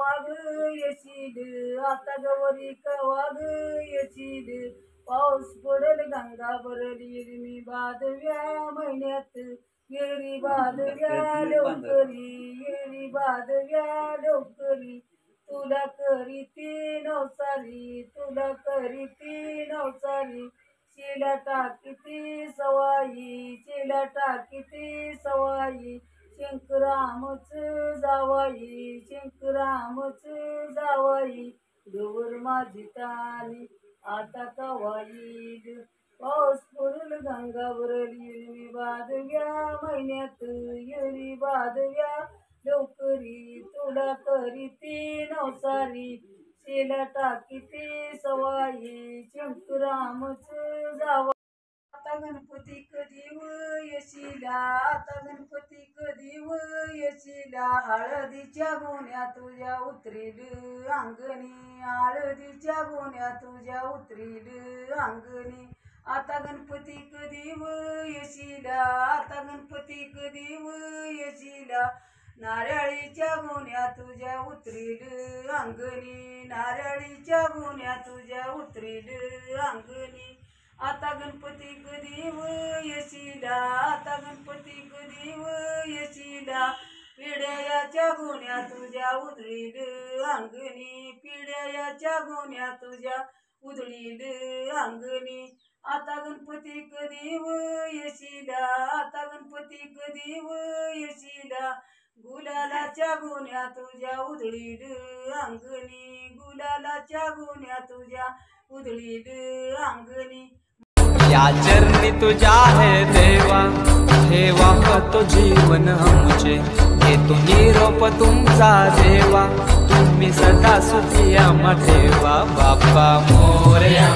कवाग येशील आता गवरी कवाग येशील पाऊस पडेल गंगा भरल येरी भादव्या महिन्यात येरी भादव्या लवकरी येरी भादव्या लवकरी तुला करीती नवसारी तुला करीती नवसारी शिला टाकीती सवाई शिला टाकीती सवाई शंकरामच जावाई शंकरामच जावाई डोवर माझी तानी आता कवाई पाऊस पडल गंगा भरल येरी भादव्या महिन्यात येरी भादव्या लवकरी तुला करीती नवसारी शिला टाकीती सवाई शंकरामच जावा आता गणपती कधी येशीला आता गणपती कधी येशीला हळदीच्या गोण्या तुझ्या उतरील अंगणी हळदीच्या गोण्या तुझ्या उतरील अंगणी आता गणपती कधी येशीला आता गणपती कधी येशीला नारळीच्या गोण्या तुझ्या उतरील अंगणी नारळीच्या गोण्या तुझ्या उतरील अंगणी आता गणपती कधी येशीला आता गणपती कधी येशीला पिढ्याच्या गोण्या तुझ्या उधळील अंगणी पिढ्याच्या गोण्या तुझ्या उधळील अंगणी आता गणपती कधी येशीला आता गणपती कधी येशीला गुलालाच्या गोण्या तुझ्या उधळील अंगणी गुलालाच्या गोण्या तुझ्या उधळील अंगणी या चरणी तुझ्या है देवा ठेवा तो जीवन हमचे घेतो निरोप तुमचा देवा तुम्ही सदा सुखी आम्हा ठेवा बाप्पा मोरया।